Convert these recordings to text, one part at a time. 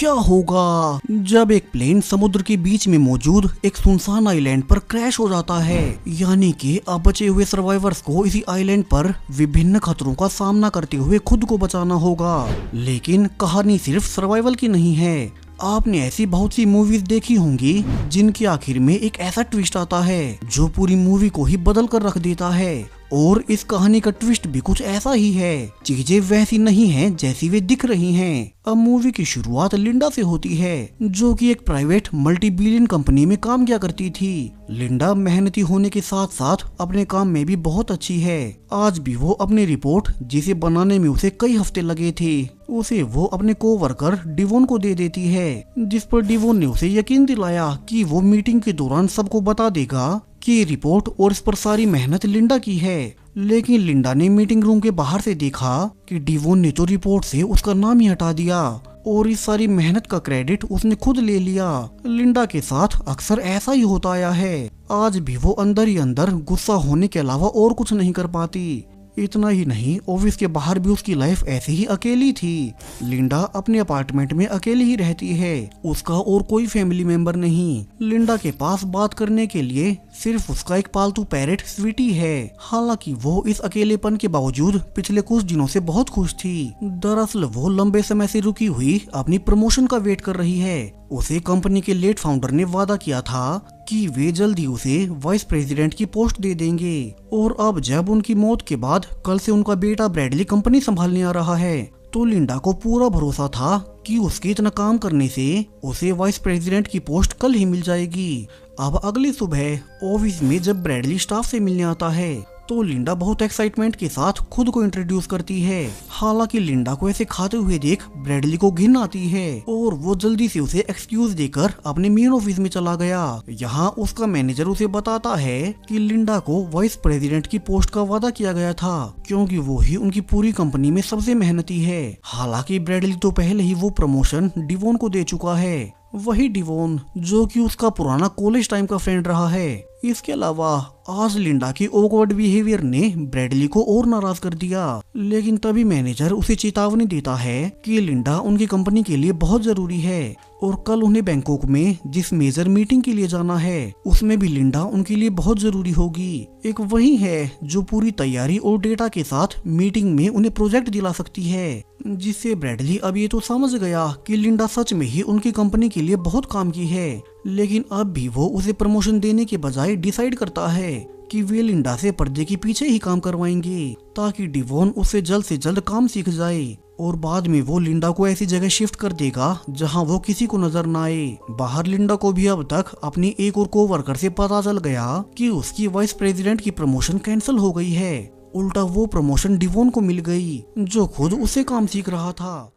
क्या होगा जब एक प्लेन समुद्र के बीच में मौजूद एक सुनसान आइलैंड पर क्रैश हो जाता है। यानी कि अब बचे हुए सर्वाइवर्स को इसी आइलैंड पर विभिन्न खतरों का सामना करते हुए खुद को बचाना होगा। लेकिन कहानी सिर्फ सर्वाइवल की नहीं है। आपने ऐसी बहुत सी मूवीज देखी होंगी जिनके आखिर में एक ऐसा ट्विस्ट आता है जो पूरी मूवी को ही बदल कर रख देता है। और इस कहानी का ट्विस्ट भी कुछ ऐसा ही है। चीजें वैसी नहीं हैं जैसी वे दिख रही हैं। अब मूवी की शुरुआत लिंडा से होती है, जो कि एक प्राइवेट मल्टी बिलियन कंपनी में काम किया करती थी। लिंडा मेहनती होने के साथ साथ अपने काम में भी बहुत अच्छी है। आज भी वो अपनी रिपोर्ट, जिसे बनाने में उसे कई हफ्ते लगे थे, उसे वो अपने कोवर्कर डिवोन को दे देती है, जिस पर डिवोन ने उसे यकीन दिलाया कि वो मीटिंग के दौरान सबको बता देगा कि ये रिपोर्ट और इस पर सारी मेहनत लिंडा की है। लेकिन लिंडा ने मीटिंग रूम के बाहर से देखा कि डिवोन ने तो रिपोर्ट से उसका नाम ही हटा दिया और इस सारी मेहनत का क्रेडिट उसने खुद ले लिया। लिंडा के साथ अक्सर ऐसा ही होता आया है। आज भी वो अंदर ही अंदर गुस्सा होने के अलावा और कुछ नहीं कर पाती। इतना ही नहीं, ऑफिस के बाहर भी उसकी लाइफ ऐसी ही अकेली थी। लिंडा अपने अपार्टमेंट में अकेली ही रहती है, उसका और कोई फैमिली मेंबर नहीं। लिंडा के पास बात करने के लिए सिर्फ उसका एक पालतू पैरेट स्वीटी है। हालांकि वो इस अकेलेपन के बावजूद पिछले कुछ दिनों से बहुत खुश थी। दरअसल वो लंबे समय से रुकी हुई अपनी प्रमोशन का वेट कर रही है। उसे कंपनी के लेट फाउंडर ने वादा किया था कि वे जल्दी उसे वाइस प्रेसिडेंट की पोस्ट दे देंगे। और अब जब उनकी मौत के बाद कल से उनका बेटा ब्रैडली कंपनी संभालने आ रहा है, तो लिंडा को पूरा भरोसा था कि उसके इतना काम करने से उसे वाइस प्रेसिडेंट की पोस्ट कल ही मिल जाएगी। अब अगली सुबह ऑफिस में जब ब्रैडली स्टाफ से मिलने आता है, तो लिंडा बहुत एक्साइटमेंट के साथ खुद को इंट्रोड्यूस करती है। हालांकि लिंडा को ऐसे खाते हुए देख ब्रैडली को घिन आती है और वो जल्दी से उसे एक्सक्यूज देकर अपने मेन ऑफिस में चला गया। यहाँ उसका मैनेजर उसे बताता है कि लिंडा को वाइस प्रेसिडेंट की पोस्ट का वादा किया गया था, क्योंकि वो ही उनकी पूरी कंपनी में सबसे मेहनती है। हालांकि ब्रैडली तो पहले ही वो प्रमोशन डिवोन को दे चुका है, वही डिवोन जो कि उसका पुराना कॉलेज टाइम का फ्रेंड रहा है। इसके अलावा आज लिंडा की ऑकवर्ड बिहेवियर ने ब्रैडली को और नाराज कर दिया। लेकिन तभी मैनेजर उसे चेतावनी देता है कि लिंडा उनकी कंपनी के लिए बहुत जरूरी है और कल उन्हें बैंकॉक में जिस मेजर मीटिंग के लिए जाना है, उसमें भी लिंडा उनके लिए बहुत जरूरी होगी। एक वही है जो पूरी तैयारी और डेटा के साथ मीटिंग में उन्हें प्रोजेक्ट दिला सकती है, जिससे ब्रैडली अब ये तो समझ गया कि लिंडा सच में ही उनकी कंपनी के लिए बहुत काम की है। लेकिन अब भी वो उसे प्रमोशन देने के बजाय डिसाइड करता है कि वे लिंडा से पर्दे के पीछे ही काम करवाएंगे, ताकि डिवोन उससे जल्द काम सीख जाए और बाद में वो लिंडा को ऐसी जगह शिफ्ट कर देगा जहां वो किसी को नजर न आए। बाहर लिंडा को भी अब तक अपनी एक और कोवर्कर से पता चल गया कि उसकी वाइस प्रेसिडेंट की प्रमोशन कैंसिल हो गई है। उल्टा वो प्रमोशन डिवोन को मिल गई, जो खुद उससे काम सीख रहा था।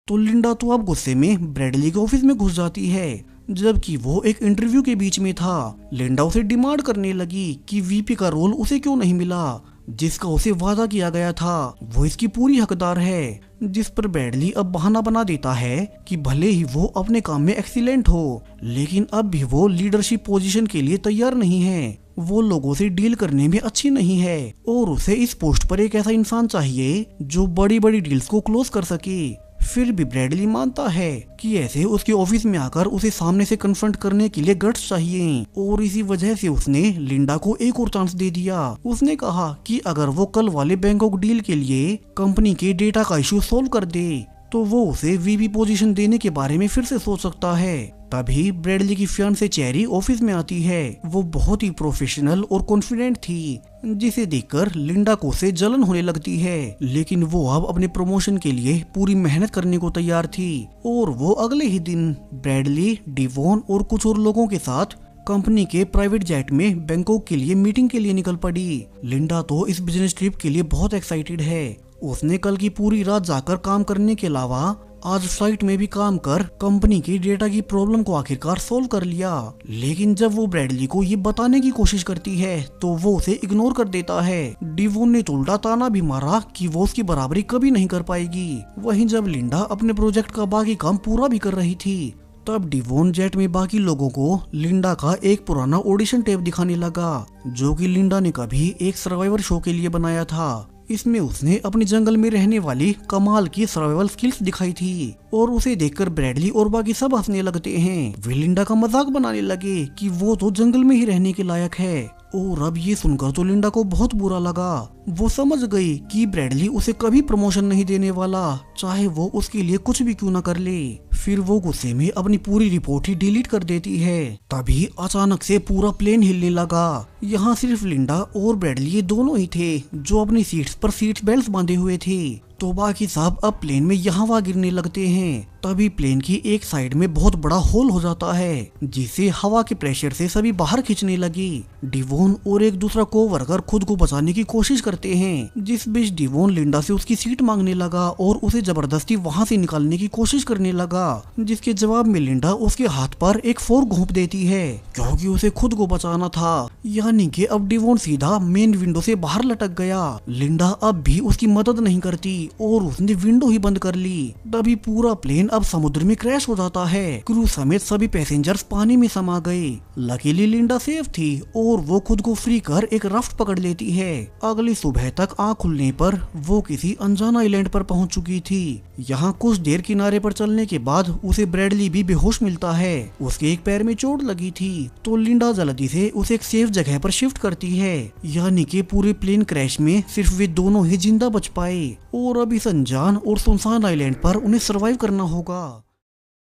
तो लिंडा तो अब गुस्से में ब्रैडली के ऑफिस में घुस जाती है, जबकि वो एक इंटरव्यू के बीच में था। लिंडा उसे डिमांड करने लगी कि वीपी का रोल उसे क्यों नहीं मिला, जिसका उसे वादा किया गया था। वो इसकी पूरी हकदार है। जिस पर ब्रैडली अब बहाना बना देता है कि भले ही वो अपने काम में एक्सीलेंट हो, लेकिन अब भी वो लीडरशिप पोजीशन के लिए तैयार नहीं है। वो लोगों से डील करने में अच्छी नहीं है और उसे इस पोस्ट पर एक ऐसा इंसान चाहिए जो बड़ी बड़ी डील्स को क्लोज कर सके। फिर भी ब्रैडली मानता है कि ऐसे उसके ऑफिस में आकर उसे सामने से कन्फ्रंट करने के लिए गट्स चाहिए, और इसी वजह से उसने लिंडा को एक और चांस दे दिया। उसने कहा कि अगर वो कल वाले बैंकॉक डील के लिए कंपनी के डेटा का इश्यू सोल्व कर दे, तो वो उसे वीपी पोजीशन देने के बारे में फिर से सोच सकता है। तभी ब्रैडली की फियांसे चेरी ऑफिस में आती है। वो बहुत ही प्रोफेशनल और कॉन्फिडेंट थी, जिसे देखकर लिंडा को से जलन होने लगती है। लेकिन वो अब अपने प्रमोशन के लिए पूरी मेहनत करने को तैयार थी और वो अगले ही दिन ब्रैडली, डिवोन और कुछ और लोगों के साथ कंपनी के प्राइवेट जेट में बैंकॉक के लिए मीटिंग के लिए निकल पड़ी। लिंडा तो इस बिजनेस ट्रिप के लिए बहुत एक्साइटेड है। उसने कल की पूरी रात जाकर काम करने के अलावा आज फ्लाइट में भी काम कर कंपनी की डेटा की प्रॉब्लम को आखिरकार सोल्व कर लिया। लेकिन जब वो ब्रैडली को ये बताने की कोशिश करती है, तो वो उसे इग्नोर कर देता है। डिवोन ने तो उल्टा ताना भी मारा कि वो उसकी बराबरी कभी नहीं कर पाएगी। वहीं जब लिंडा अपने प्रोजेक्ट का बाकी काम पूरा भी कर रही थी, तब डिवोन जेट में बाकी लोगों को लिंडा का एक पुराना ऑडिशन टेप दिखाने लगा, जो कि लिंडा ने कभी एक सर्वाइवर शो के लिए बनाया था। इसमें उसने अपनी जंगल में रहने वाली कमाल की सर्वाइवल स्किल्स दिखाई थी और उसे देखकर ब्रैडली और बाकी सब हंसने लगते हैं। वे लिंडा का मजाक बनाने लगे कि वो तो जंगल में ही रहने के लायक है। और अब ये सुनकर तो लिंडा को बहुत बुरा लगा। वो समझ गई कि ब्रैडली उसे कभी प्रमोशन नहीं देने वाला, चाहे वो उसके लिए कुछ भी क्यों न कर ले। फिर वो गुस्से में अपनी पूरी रिपोर्ट ही डिलीट कर देती है। तभी अचानक से पूरा प्लेन हिलने लगा। यहाँ सिर्फ लिंडा और ब्रैडली ये दोनों ही थे जो अपनी सीट्स पर सीट बेल्ट बांधे हुए थे। तो बाकी सब अब प्लेन में यहाँ वहाँ गिरने लगते हैं। तभी प्लेन की एक साइड में बहुत बड़ा होल हो जाता है, जिसे हवा के प्रेशर से सभी बाहर खींचने लगी। डिवोन और एक दूसरा कोवर्कर खुद को बचाने की कोशिश करते हैं, जिस बीच डिवोन लिंडा से उसकी सीट मांगने लगा और उसे जबरदस्ती वहाँ से निकालने की कोशिश करने लगा, जिसके जवाब में लिंडा उसके हाथ पर एक फोर्क घोंप देती है, क्योंकि उसे खुद को बचाना था। यानी कि अब डिवोन सीधा मेन विंडो से बाहर लटक गया। लिंडा अब भी उसकी मदद नहीं करती और उसने विंडो ही बंद कर ली। तभी पूरा प्लेन अब समुद्र में क्रैश हो जाता है। क्रू समेत सभी पैसेंजर्स पानी में समा गए। लकीली लिंडा सेफ थी और वो खुद को फ्री कर एक राफ्ट पकड़ लेती है। अगली सुबह तक आँख खुलने पर वो किसी अनजान आइलैंड पर पहुंच चुकी थी। यहाँ कुछ देर किनारे पर चलने के बाद उसे ब्रैडली भी बेहोश मिलता है। उसके एक पैर में चोट लगी थी, तो लिंडा जल्दी से उसे एक सेफ जगह पर शिफ्ट करती है। यानी कि पूरे प्लेन क्रैश में सिर्फ वे दोनों ही जिंदा बच पाए और अब इस अनजान और सुनसान आइलैंड पर उन्हें सरवाइव करना होगा।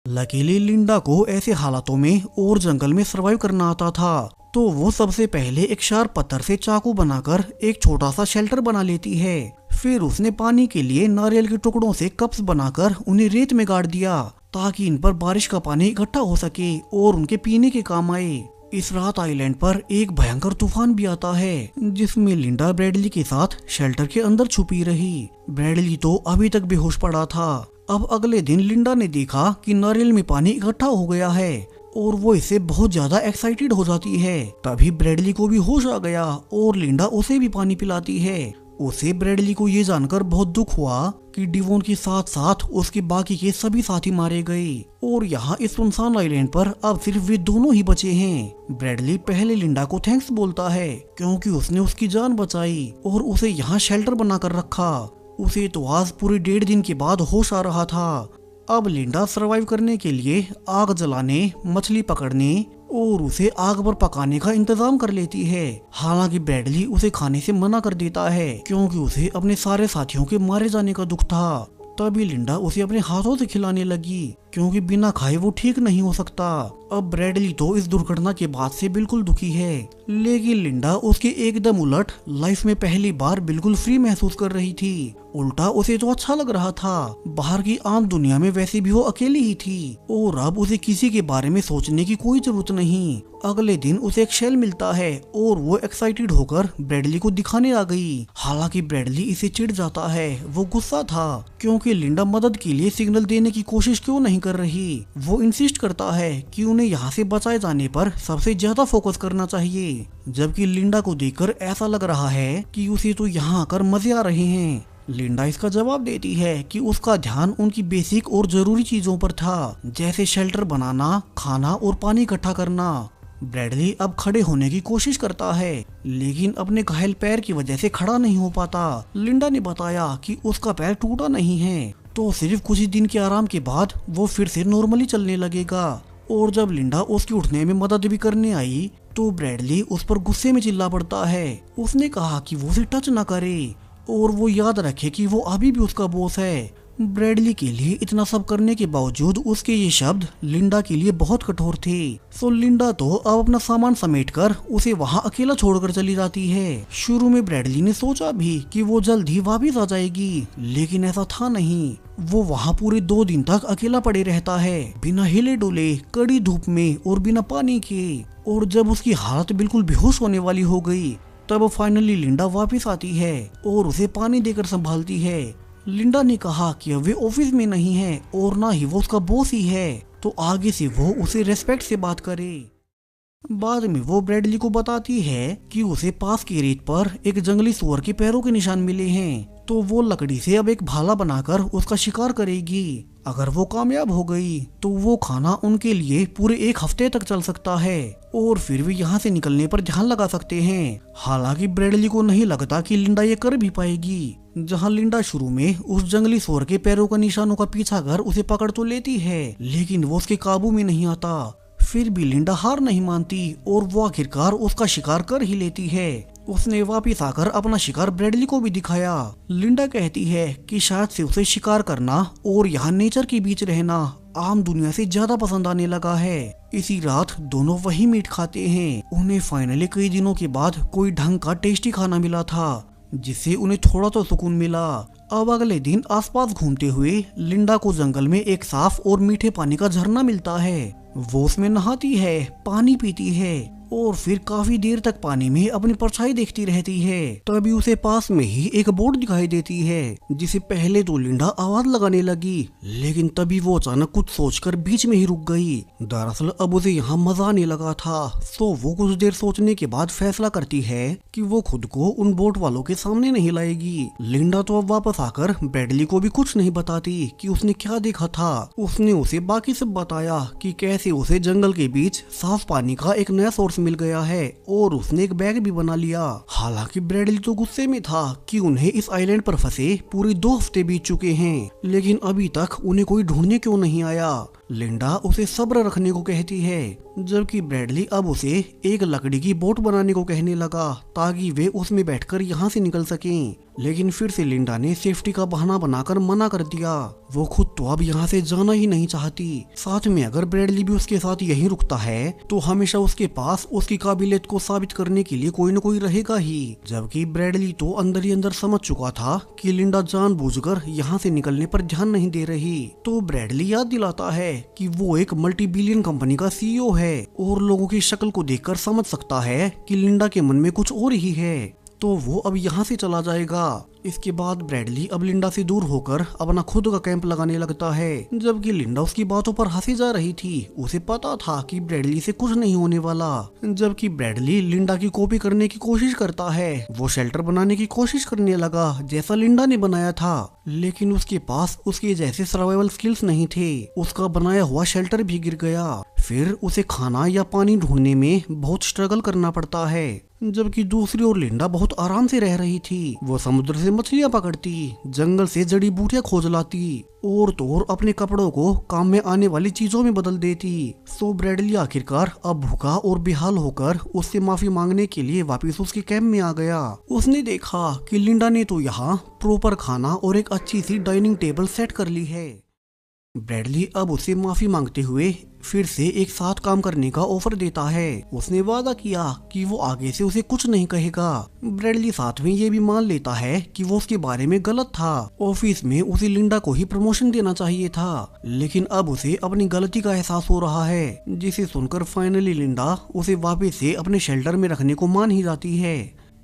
लकीली लिंडा को ऐसे हालातों में और जंगल में सरवाइव करना आता था, तो वो सबसे पहले एक शार्प पत्थर से चाकू बनाकर एक छोटा सा शेल्टर बना लेती है। फिर उसने पानी के लिए नारियल के टुकड़ों से कप्स बनाकर उन्हें रेत में गाड़ दिया, ताकि इन पर बारिश का पानी इकट्ठा हो सके और उनके पीने के काम आए। इस रात आइलैंड पर एक भयंकर तूफान भी आता है, जिसमें लिंडा ब्रैडली के साथ शेल्टर के अंदर छुपी रही। ब्रैडली तो अभी तक बेहोश पड़ा था। अब अगले दिन लिंडा ने देखा कि नारियल में पानी इकट्ठा हो गया है और वो इससे बहुत ज्यादा एक्साइटेड हो जाती है। तभी ब्रैडली को भी होश आ गया और लिंडा उसे भी पानी पिलाती है। उसे ब्रैडली को ये जानकर बहुत दुख हुआ कि डिवोन के साथ साथ उसके बाकी के सभी साथी मारे गए और यहाँ इस सुनसान आइलैंड पर अब सिर्फ वे दोनों ही बचे हैं। ब्रैडली पहले लिंडा को थैंक्स बोलता है, क्योंकि उसने उसकी जान बचाई और उसे यहाँ शेल्टर बनाकर रखा। उसे तो आज पूरे 1.5 दिन के बाद होश आ रहा था। अब लिंडा सरवाइव करने के लिए आग जलाने, मछली पकड़ने और उसे आग पर पकाने का इंतजाम कर लेती है। हालांकि ब्रैडली उसे खाने से मना कर देता है, क्योंकि उसे अपने सारे साथियों के मारे जाने का दुख था। तभी लिंडा उसे अपने हाथों से खिलाने लगी, क्योंकि बिना खाए वो ठीक नहीं हो सकता। अब ब्रैडली तो इस दुर्घटना के बाद से बिल्कुल दुखी है, लेकिन लिंडा उसके एकदम उलट लाइफ में पहली बार बिल्कुल फ्री महसूस कर रही थी। उल्टा उसे तो अच्छा लग रहा था। बाहर की आम दुनिया में वैसे भी वो अकेली ही थी और अब उसे किसी के बारे में सोचने की कोई जरूरत नहीं। अगले दिन उसे एक शेल मिलता है और वो एक्साइटेड होकर ब्रैडली को दिखाने आ गई। हालांकि ब्रैडली इसे चिढ़ जाता है। वो गुस्सा था क्योंकि लिंडा मदद के लिए सिग्नल देने की कोशिश क्यों नहीं कर रही। वो इंसिस्ट करता है कि उन्हें यहाँ से बचाए जाने पर सबसे ज्यादा फोकस करना चाहिए, जबकि लिंडा को देखकर ऐसा लग रहा है कि उसे तो यहाँ आकर मजे आ रहे हैं। लिंडा इसका जवाब देती है कि उसका ध्यान उनकी बेसिक और जरूरी चीजों पर था, जैसे शेल्टर बनाना, खाना और पानी इकट्ठा करना। ब्रैडली अब खड़े होने की कोशिश करता है, लेकिन अपने घायल पैर की वजह से खड़ा नहीं हो पाता। लिंडा ने बताया कि उसका पैर टूटा नहीं है, तो सिर्फ कुछ ही दिन के आराम के बाद वो फिर से नॉर्मली चलने लगेगा। और जब लिंडा उसकी उठने में मदद भी करने आई, तो ब्रैडली उस पर गुस्से में चिल्ला पड़ता है। उसने कहा कि वो उसे टच न करे और वो याद रखे कि वो अभी भी उसका बॉस है। ब्रैडली के लिए इतना सब करने के बावजूद उसके ये शब्द लिंडा के लिए बहुत कठोर थे। सो लिंडा तो अब अपना सामान समेटकर उसे वहाँ अकेला छोड़कर चली जाती है। शुरू में ब्रैडली ने सोचा भी कि वो जल्द ही वापिस आ जाएगी, लेकिन ऐसा था नहीं। वो वहाँ पूरे 2 दिन तक अकेला पड़े रहता है, बिना हिले डुले, कड़ी धूप में और बिना पानी के। और जब उसकी हालत बिल्कुल बेहोश होने वाली हो गई, तब फाइनली लिंडा वापिस आती है और उसे पानी देकर संभालती है। लिंडा ने कहा कि अब वे ऑफिस में नहीं है और ना ही वो उसका बॉस ही है, तो आगे से वो उसे रेस्पेक्ट से बात करे। बाद में वो ब्रैडली को बताती है कि उसे पास की रेत पर एक जंगली सुअर के पैरों के निशान मिले हैं, तो वो लकड़ी से अब एक भाला बनाकर उसका शिकार करेगी। अगर वो कामयाब हो गई तो वो खाना उनके लिए पूरे 1 हफ्ते तक चल सकता है और फिर भी यहाँ से निकलने पर ध्यान लगा सकते हैं। हालांकि ब्रैडली को नहीं लगता कि लिंडा ये कर भी पाएगी। जहाँ लिंडा शुरू में उस जंगली सुअर के पैरों का निशानों का पीछा कर उसे पकड़ तो लेती है, लेकिन वो उसके काबू में नहीं आता। फिर भी लिंडा हार नहीं मानती और वो आखिरकार उसका शिकार कर ही लेती है। उसने वापिस आकर अपना शिकार ब्रैडली को भी दिखाया। लिंडा कहती है कि शायद से उसे शिकार करना और यहाँ नेचर के बीच रहना आम दुनिया से ज्यादा पसंद आने लगा है। इसी रात दोनों वही मीट खाते हैं। उन्हें फाइनली कई दिनों के बाद कोई ढंग का टेस्टी खाना मिला था, जिससे उन्हें थोड़ा तो सुकून मिला। अब अगले दिन आसपास घूमते हुए लिंडा को जंगल में एक साफ और मीठे पानी का झरना मिलता है। वो उसमें नहाती है, पानी पीती है और फिर काफी देर तक पानी में अपनी परछाई देखती रहती है। तभी उसे पास में ही एक बोट दिखाई देती है, जिसे पहले तो लिंडा आवाज लगाने लगी, लेकिन तभी वो अचानक कुछ सोचकर बीच में ही रुक गई। दरअसल अब उसे यहाँ मजा आने लगा था, तो वो कुछ देर सोचने के बाद फैसला करती है कि वो खुद को उन बोट वालों के सामने नहीं लाएगी। लिंडा तो अब वापस आकर ब्रैडली को भी कुछ नहीं बताती कि उसने क्या देखा था। उसने उसे बाकी सब बताया कि कैसे उसे जंगल के बीच साफ पानी का एक नया सोर्स मिल गया है और उसने एक बैग भी बना लिया। हालांकि ब्रैडली तो गुस्से में था कि उन्हें इस आइलैंड पर फंसे पूरे 2 हफ्ते बीत चुके हैं, लेकिन अभी तक उन्हें कोई ढूंढने क्यों नहीं आया। लिंडा उसे सब्र रखने को कहती है, जबकि ब्रैडली अब उसे एक लकड़ी की बोट बनाने को कहने लगा ताकि वे उसमें बैठकर यहाँ से निकल सकें। लेकिन फिर से लिंडा ने सेफ्टी का बहाना बनाकर मना कर दिया। वो खुद तो अब यहाँ से जाना ही नहीं चाहती। साथ में अगर ब्रैडली भी उसके साथ यहीं रुकता है तो हमेशा उसके पास उसकी काबिलियत को साबित करने के लिए कोई न कोई रहेगा ही। जबकि ब्रैडली तो अंदर ही अंदर समझ चुका था कि लिंडा जानबूझकर यहाँ से निकलने पर ध्यान नहीं दे रही। तो ब्रैडली याद दिलाता है कि वो एक मल्टी बिलियन कंपनी का सीईओ है और लोगों की शक्ल को देखकर समझ सकता है कि लिंडा के मन में कुछ और ही है, तो वो अब यहाँ से चला जाएगा। इसके बाद ब्रैडली अब लिंडा से दूर होकर अपना खुद का कैंप लगाने लगता है, जबकि लिंडा उसकी बातों पर हंसी जा रही थी। उसे पता था कि ब्रैडली से कुछ नहीं होने वाला। जबकि ब्रैडली लिंडा की कॉपी करने की कोशिश करता है। वो शेल्टर बनाने की कोशिश करने लगा जैसा लिंडा ने बनाया था, लेकिन उसके पास उसके जैसे सर्वाइवल स्किल्स नहीं थे। उसका बनाया हुआ शेल्टर भी गिर गया। फिर उसे खाना या पानी ढूंढने में बहुत स्ट्रगल करना पड़ता है। जबकि दूसरी ओर लिंडा बहुत आराम से रह रही थी। वो समुद्र से मछलियां पकड़ती, जंगल से जड़ी बूटियां खोज लाती और तो और अपने कपड़ों को काम में आने वाली चीजों में बदल देती। सो ब्रैडली आखिरकार अब भूखा और बेहाल होकर उससे माफी मांगने के लिए वापस उसके कैंप में आ गया। उसने देखा कि लिंडा ने तो यहाँ प्रॉपर खाना और एक अच्छी सी डाइनिंग टेबल सेट कर ली है। ब्रैडली अब उसे माफी मांगते हुए फिर से एक साथ काम करने का ऑफर देता है। उसने वादा किया कि वो आगे से उसे कुछ नहीं कहेगा। ब्रैडली साथ में ये भी मान लेता है कि वो उसके बारे में गलत था। ऑफिस में उसे लिंडा को ही प्रमोशन देना चाहिए था, लेकिन अब उसे अपनी गलती का एहसास हो रहा है, जिसे सुनकर फाइनली लिंडा उसे वापस से अपने शेल्टर में रखने को मान ही जाती है।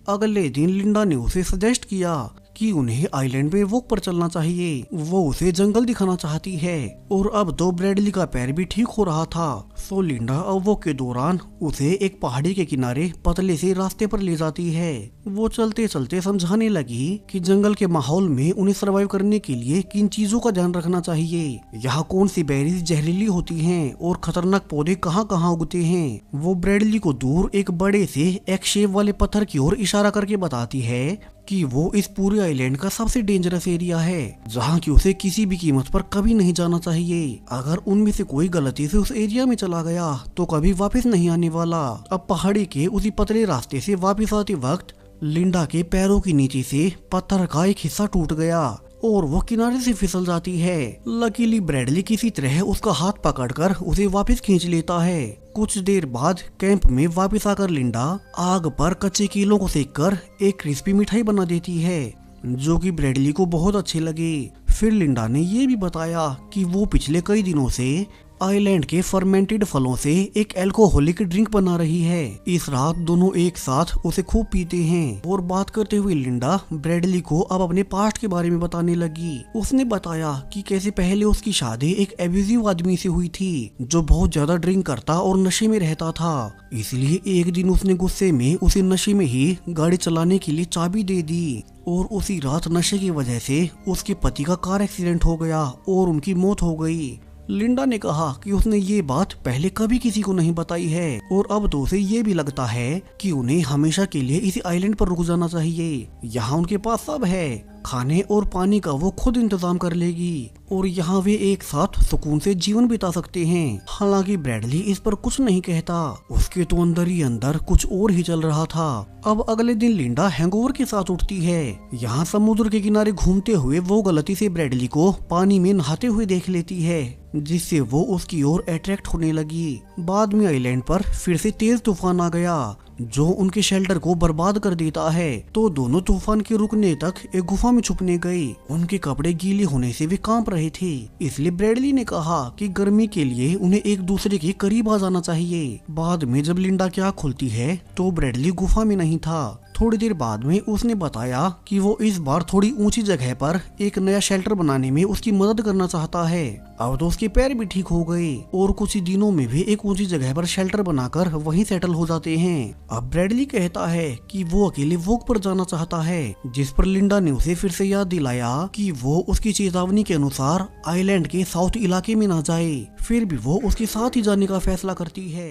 अगले दिन लिंडा ने उसे सजेस्ट किया कि उन्हें आइलैंड में वॉक पर चलना चाहिए। वो उसे जंगल दिखाना चाहती है और अब तो ब्रैडली का पैर भी ठीक हो रहा था। सो लिंडा अब वॉक के दौरान उसे एक पहाड़ी के किनारे पतले से रास्ते पर ले जाती है। वो चलते चलते समझाने लगी कि जंगल के माहौल में उन्हें सर्वाइव करने के लिए किन चीजों का ध्यान रखना चाहिए, यहाँ कौन सी बेरीज जहरीली होती हैं और खतरनाक पौधे कहाँ कहाँ उगते हैं। वो ब्रैडली को दूर एक बड़े से एक्स शेप वाले पत्थर की ओर इशारा करके बताती है कि वो इस पूरे आइलैंड का सबसे डेंजरस एरिया है, जहाँ की उसे किसी भी कीमत पर कभी नहीं जाना चाहिए। अगर उनमें से कोई गलती से उस एरिया में चला गया तो कभी वापस नहीं आने वाला। अब पहाड़ी के उसी पतले रास्ते से वापस आते वक्त लिंडा के पैरों के नीचे से पत्थर का एक हिस्सा टूट गया और वो किनारे से फिसल जाती है। लकीली ब्रैडली किसी तरह उसका हाथ पकड़कर उसे वापस खींच लेता है। कुछ देर बाद कैंप में वापस आकर लिंडा आग पर कच्चे कीलों को सेककर एक क्रिस्पी मिठाई बना देती है, जो कि ब्रैडली को बहुत अच्छी लगी। फिर लिंडा ने ये भी बताया कि वो पिछले कई दिनों से आइलैंड के फर्मेंटेड फलों से एक अल्कोहलिक ड्रिंक बना रही है। इस रात दोनों एक साथ उसे खूब पीते हैं और बात करते हुए लिंडा ब्रैडली को अब अपने पास्ट के बारे में बताने लगी। उसने बताया कि कैसे पहले उसकी शादी एक एब्यूजिव आदमी से हुई थी जो बहुत ज्यादा ड्रिंक करता और नशे में रहता था। इसलिए एक दिन उसने गुस्से में उसे नशे में ही गाड़ी चलाने के लिए चाबी दे दी और उसी रात नशे की वजह से उसके पति का कार एक्सीडेंट हो गया और उनकी मौत हो गई। लिंडा ने कहा कि उसने ये बात पहले कभी किसी को नहीं बताई है और अब तो उसे ये भी लगता है कि उन्हें हमेशा के लिए इसी आइलैंड पर रुक जाना चाहिए। यहाँ उनके पास सब है, खाने और पानी का वो खुद इंतजाम कर लेगी और यहाँ वे एक साथ सुकून से जीवन बिता सकते हैं। हालांकि ब्रैडली इस पर कुछ नहीं कहता, उसके तो अंदर ही अंदर कुछ और ही चल रहा था। अब अगले दिन लिंडा हैंगओवर के साथ उठती है। यहाँ समुद्र के किनारे घूमते हुए वो गलती से ब्रैडली को पानी में नहाते हुए देख लेती है, जिससे वो उसकी ओर अट्रैक्ट होने लगी। बाद में आइलैंड पर फिर से तेज तूफान आ गया जो उनके शेल्टर को बर्बाद कर देता है। तो दोनों तूफान के रुकने तक एक गुफा में छुपने गए। उनके कपड़े गीले होने से वे कांप रहे थे, इसलिए ब्रैडली ने कहा कि गर्मी के लिए उन्हें एक दूसरे के करीब आ जाना चाहिए। बाद में जब लिंडा की आँख खुलती है तो ब्रैडली गुफा में नहीं था। थोड़ी देर बाद में उसने बताया कि वो इस बार थोड़ी ऊंची जगह पर एक नया शेल्टर बनाने में उसकी मदद करना चाहता है। अब तो उसके पैर भी ठीक हो गए और कुछ ही दिनों में भी एक ऊंची जगह पर शेल्टर बनाकर वहीं सेटल हो जाते हैं। अब ब्रैडली कहता है कि वो अकेले वॉक पर जाना चाहता है, जिस पर लिंडा ने उसे फिर से याद दिलाया कि वो उसकी चेतावनी के अनुसार आइलैंड के साउथ इलाके में ना जाए। फिर भी वो उसके साथ ही जाने का फैसला करती है।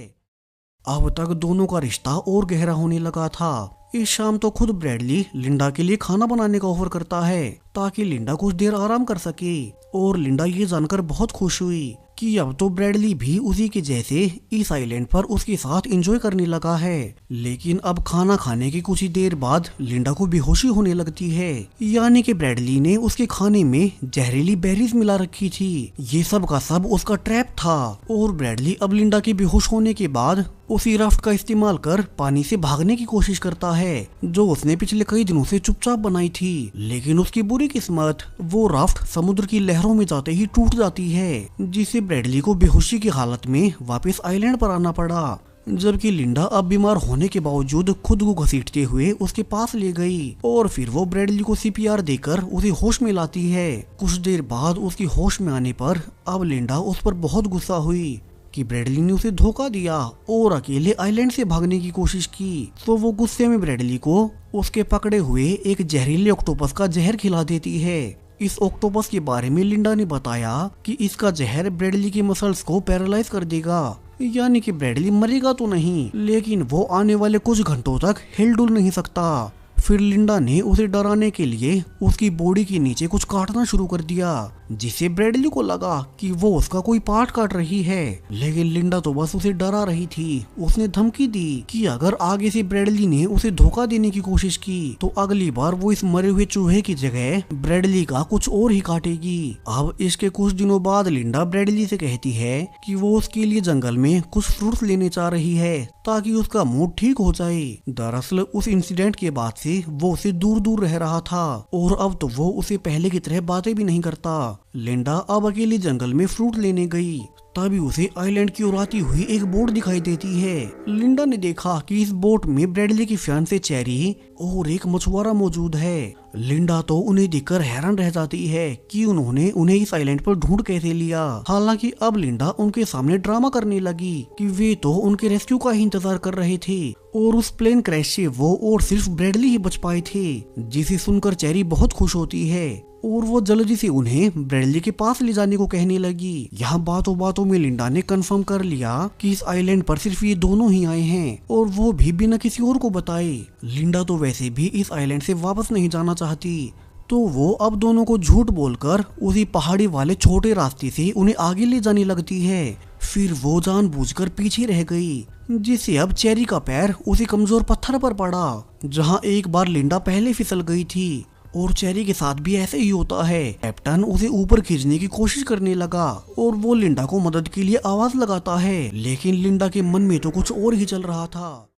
अब तक दोनों का रिश्ता और गहरा होने लगा था। इस शाम तो खुद ब्रैडली लिंडा के लिए खाना बनाने का ऑफर करता है ताकि लिंडा कुछ देर आराम कर सके और लिंडा ये जानकर बहुत खुश हुई कि अब तो ब्रैडली भी उसी के जैसे इस आइलैंड पर उसके साथ एंजॉय करने लगा है। लेकिन अब खाना खाने की कुछ ही देर बाद लिंडा को बेहोशी होने लगती है, यानी कि ब्रैडली ने उसके खाने में जहरीली बेरीज मिला रखी थी। ये सब का सब उसका ट्रैप था और ब्रैडली अब लिंडा के बेहोश होने के बाद उसी राफ्ट का इस्तेमाल कर पानी से भागने की कोशिश करता है जो उसने पिछले कई दिनों से चुपचाप बनाई थी। लेकिन उसकी बुरी किस्मत, वो राफ्ट समुद्र की लहरों में जाते ही टूट जाती है, जिससे ब्रैडली को बेहोशी की हालत में वापस आइलैंड पर आना पड़ा। जबकि लिंडा अब बीमार होने के बावजूद खुद को घसीटते हुए उसके पास ले गई और फिर वो ब्रैडली को सीपीआर देकर उसे होश में लाती है। कुछ देर बाद उसकी होश में आने पर अब लिंडा उस पर बहुत गुस्सा हुई कि ब्रैडली ने उसे धोखा दिया और अकेले आइलैंड से भागने की कोशिश की। तो वो गुस्से में ब्रैडली को उसके पकड़े हुए एक जहरीले ऑक्टोपस का जहर खिला देती है। इस ऑक्टोपस के बारे में लिंडा ने बताया कि इसका जहर ब्रैडली के मसल्स को पैरालाइज कर देगा, यानी कि ब्रैडली मरेगा तो नहीं, लेकिन वो आने वाले कुछ घंटों तक हिलडुल नहीं सकता। फिर लिंडा ने उसे डराने के लिए उसकी बॉडी के नीचे कुछ काटना शुरू कर दिया, जिससे ब्रैडली को लगा कि वो उसका कोई पार्ट काट रही है। लेकिन लिंडा तो बस उसे डरा रही थी। उसने धमकी दी कि अगर आगे से ब्रैडली ने उसे धोखा देने की कोशिश की तो अगली बार वो इस मरे हुए चूहे की जगह ब्रैडली का कुछ और ही काटेगी। अब इसके कुछ दिनों बाद लिंडा ब्रैडली से कहती है कि वो उसके लिए जंगल में कुछ फ्रूट्स लेने जा रही है ताकि उसका मूड ठीक हो जाए। दरअसल उस इंसिडेंट के बाद से वो उसे दूर दूर रह रहा था और अब तो वो उसे पहले की तरह बातें भी नहीं करता। लिंडा अब अकेली जंगल में फ्रूट लेने गई, तभी उसे आइलैंड की ओर आती हुई एक बोट दिखाई देती है। लिंडा ने देखा कि इस बोट में ब्रैडली की फियांसे चेरी और एक मछुआरा मौजूद है। लिंडा तो उन्हें देखकर हैरान रह जाती है कि उन्होंने उन्हें इस आइलैंड पर ढूंढ कैसे लिया। हालांकि अब लिंडा उनके सामने ड्रामा करने लगी कि वे तो उनके रेस्क्यू का ही इंतजार कर रहे थे और उस प्लेन क्रैश से वो और सिर्फ ब्रैडली ही बच पाए थे, जिसे सुनकर चेरी बहुत खुश होती है और वो जल्दी से उन्हें ब्रैडली के पास ले जाने को कहने लगी। यहाँ बातों बातों में लिंडा ने कंफर्म कर लिया कि इस आइलैंड पर सिर्फ ये दोनों ही आए हैं और वो भी बिना किसी और को बताए। लिंडा तो वैसे भी इस आइलैंड से वापस नहीं जाना चाहती, तो वो अब दोनों को झूठ बोलकर उसी पहाड़ी वाले छोटे रास्ते से उन्हें आगे ले जाने लगती है। फिर वो जानबूझकर पीछे रह गई, जिससे अब चेरी का पैर उसी कमजोर पत्थर पर पड़ा जहाँ एक बार लिंडा पहले फिसल गई थी। और चेरी के साथ भी ऐसे ही होता है। कैप्टन उसे ऊपर खींचने की कोशिश करने लगा और वो लिंडा को मदद के लिए आवाज लगाता है, लेकिन लिंडा के मन में तो कुछ और ही चल रहा था।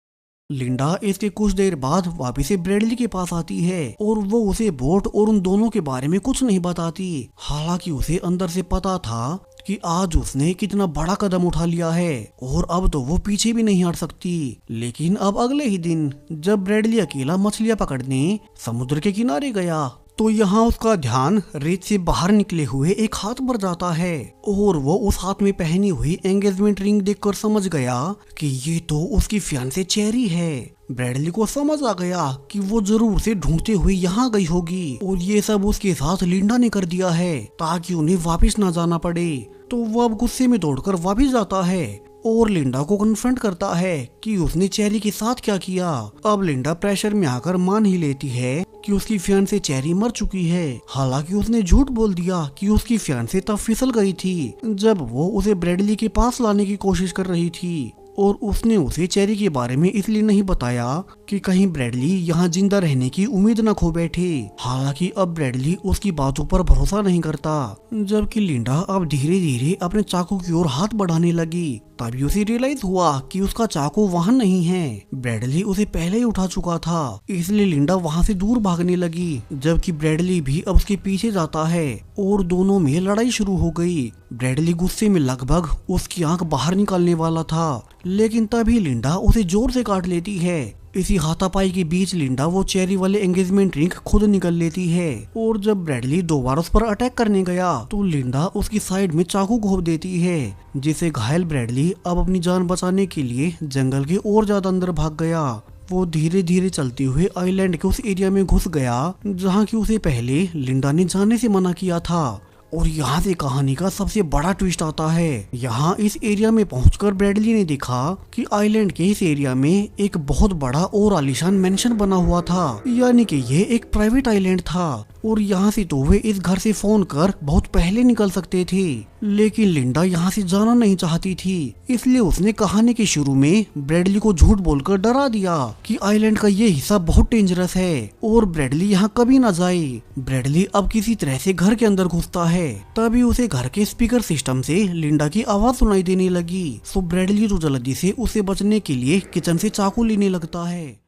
लिंडा इसके कुछ देर बाद वापस से ब्रेडली के पास आती है और वो उसे बोट और उन दोनों के बारे में कुछ नहीं बताती। हालांकि उसे अंदर से पता था कि आज उसने कितना बड़ा कदम उठा लिया है और अब तो वो पीछे भी नहीं हट सकती। लेकिन अब अगले ही दिन जब ब्रेडली अकेला मछलियां पकड़ने समुद्र के किनारे गया तो यहाँ उसका ध्यान रेत से बाहर निकले हुए एक हाथ पर जाता है और वो उस हाथ में पहनी हुई एंगेजमेंट रिंग देखकर समझ गया कि ये तो उसकी फियांसे चेरी है। ब्रेडली को समझ आ गया कि वो जरूर उसे ढूंढते हुए यहाँ गई होगी और ये सब उसके साथ लिंडा ने कर दिया है ताकि उन्हें वापस न जाना पड़े। तो वो अब गुस्से में दौड़कर वापस जाता है और लिंडा को कन्फ्रंट करता है कि उसने चेरी के साथ क्या किया। अब लिंडा प्रेशर में आकर मान ही लेती है कि उसकी फियांसे चेरी मर चुकी है। हालांकि उसने झूठ बोल दिया कि उसकी फियांसे तब फिसल गई थी जब वो उसे ब्रेडली के पास लाने की कोशिश कर रही थी और उसने उसे चेरी के बारे में इसलिए नहीं बताया कि कहीं ब्रेडली यहाँ जिंदा रहने की उम्मीद न खो बैठे। हालांकि अब ब्रेडली उसकी बातों पर भरोसा नहीं करता। जबकि लिंडा अब धीरे धीरे अपने चाकू की ओर हाथ बढ़ाने लगी तभी उसे रियलाइज हुआ कि उसका चाकू वहाँ नहीं है। ब्रेडली उसे पहले ही उठा चुका था इसलिए लिंडा वहाँ से दूर भागने लगी जबकि ब्रेडली भी अब उसके पीछे जाता है और दोनों में लड़ाई शुरू हो गई। ब्रेडली गुस्से में लगभग उसकी आंख बाहर निकालने वाला था लेकिन तभी लिंडा उसे जोर से काट लेती है। इसी हाथापाई के बीच लिंडा वो चेरी वाले एंगेजमेंट रिंग खुद निकल लेती है और जब ब्रेडली दोबारा उस पर अटैक करने गया तो लिंडा उसकी साइड में चाकू घोंप देती है जिससे घायल ब्रेडली अब अपनी जान बचाने के लिए जंगल के और ज्यादा अंदर भाग गया। वो धीरे धीरे चलते हुए आइलैंड के उस एरिया में घुस गया जहाँ की उसे पहले लिंडा ने जाने से मना किया था। और यहाँ से कहानी का सबसे बड़ा ट्विस्ट आता है। यहाँ इस एरिया में पहुंचकर ब्रेडली ने देखा कि आइलैंड के इस एरिया में एक बहुत बड़ा और आलीशान मेंशन बना हुआ था यानी कि ये एक प्राइवेट आइलैंड था और यहाँ से तो वे इस घर से फोन कर बहुत पहले निकल सकते थे। लेकिन लिंडा यहाँ से जाना नहीं चाहती थी इसलिए उसने कहानी के शुरू में ब्रेडली को झूठ बोलकर डरा दिया कि आइलैंड का ये हिस्सा बहुत डेंजरस है और ब्रेडली यहाँ कभी ना जाए। ब्रेडली अब किसी तरह से घर के अंदर घुसता है तभी उसे घर के स्पीकर सिस्टम से लिंडा की आवाज सुनाई देने लगी। सो ब्रेडली तो जल्दी से उसे बचने के लिए किचन से चाकू लेने लगता है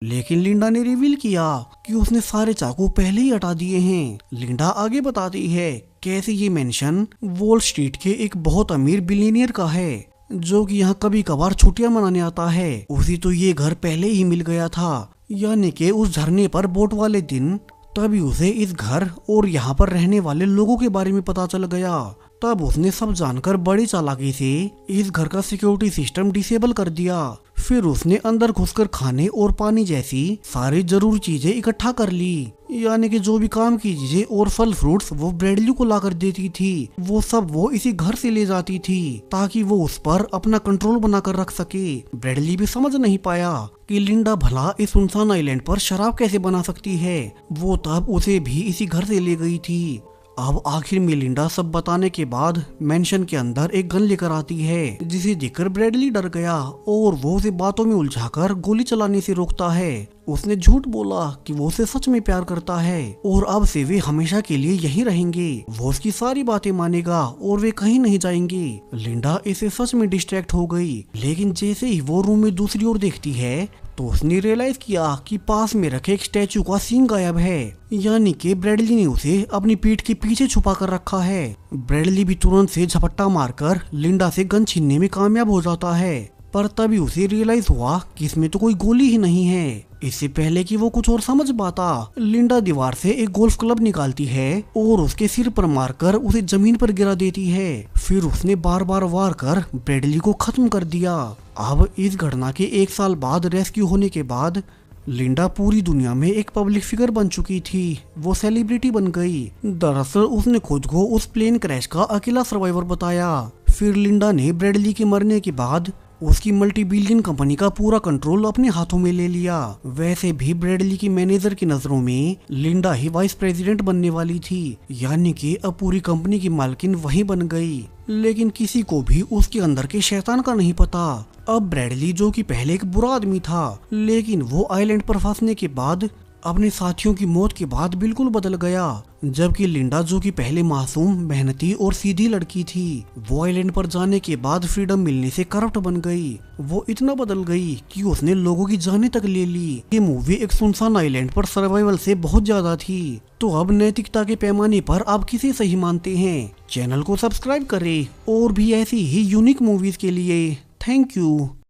लेकिन लिंडा ने रिवील किया कि उसने सारे चाकू पहले ही हटा दिए हैं। लिंडा आगे बताती है कैसे ये मेंशन वॉल स्ट्रीट के एक बहुत अमीर बिलियनियर का है जो कि यहाँ कभी कभार छुट्टियां मनाने आता है। उसी तो ये घर पहले ही मिल गया था यानी कि उस झरने पर बोट वाले दिन तभी उसे इस घर और यहाँ पर रहने वाले लोगों के बारे में पता चल गया। तब उसने सब जानकर बड़ी चालाकी से इस घर का सिक्योरिटी सिस्टम डिसेबल कर दिया। फिर उसने अंदर घुसकर खाने और पानी जैसी सारी जरूरी चीजें इकट्ठा कर ली यानी कि जो भी काम की चीजें और फल फ्रूट्स वो ब्रेडली को ला कर देती थी वो सब वो इसी घर से ले जाती थी ताकि वो उस पर अपना कंट्रोल बनाकर रख सके। ब्रेडली भी समझ नहीं पाया कि लिंडा भला इस सुनसान आइलैंड पर शराब कैसे बना सकती है। वो तब उसे भी इसी घर से ले गई थी। अब आखिर में लिंडा सब बताने के बाद मेंशन के अंदर एक गन लेकर आती है जिसे देखकर ब्रेडली डर गया और वो उसे बातों में उलझाकर गोली चलाने से रोकता है। उसने झूठ बोला कि वो उसे सच में प्यार करता है और अब से वे हमेशा के लिए यहीं रहेंगे। वो उसकी सारी बातें मानेगा और वे कहीं नहीं जाएंगे। लिंडा इसे सच में डिस्ट्रैक्ट हो गई लेकिन जैसे ही वो रूम में दूसरी ओर देखती है तो उसने रियलाइज किया कि पास में रखे एक स्टैचू का सींग गायब है यानी कि ब्रेडली ने उसे अपनी पीठ के पीछे छुपा कर रखा है। ब्रेडली भी तुरंत से झपट्टा मारकर लिंडा से गन छीनने में कामयाब हो जाता है पर तभी उसे रियलाइज हुआ कि इसमें तो कोई गोली ही नहीं है। इससे पहले कि वो कुछ और समझ पाता लिंडा दीवार से एक गोल्फ क्लब निकालती है और उसके सिर पर मारकर उसे जमीन पर गिरा देती है। फिर उसने बार बार वार कर ब्रेडली को खत्म कर दिया। अब इस घटना के 1 साल बाद रेस्क्यू होने के बाद लिंडा पूरी दुनिया में एक पब्लिक फिगर बन चुकी थी। वो सेलिब्रिटी बन गई। दरअसल उसने खुद को उस प्लेन क्रैश का अकेला सर्वाइवर बताया। फिर लिंडा ने ब्रेडली के मरने के बाद उसकी मल्टी बिलियन कंपनी का पूरा कंट्रोल अपने हाथों में ले लिया। वैसे भी ब्रेडली की मैनेजर की नजरों में लिंडा ही वाइस प्रेसिडेंट बनने वाली थी यानी कि अब पूरी कंपनी की मालकिन वही बन गई। लेकिन किसी को भी उसके अंदर के शैतान का नहीं पता। अब ब्रेडली जो कि पहले एक बुरा आदमी था लेकिन वो आइलैंड पर फंसने के बाद अपने साथियों की मौत के बाद बिल्कुल बदल गया, जबकि लिंडा जो कि पहले मासूम, मेहनती और सीधी लड़की थी, वो आइलैंड पर जाने के बाद फ्रीडम मिलने से करप्ट बन गई। वो इतना बदल गई कि उसने लोगों की जानें तक ले ली। ये मूवी एक सुनसान आइलैंड पर सर्वाइवल से बहुत ज्यादा थी। तो अब नैतिकता के पैमाने पर आप किसे सही मानते हैं? चैनल को सब्सक्राइब करें और भी ऐसी ही यूनिक मूवीज के लिए। Thank you.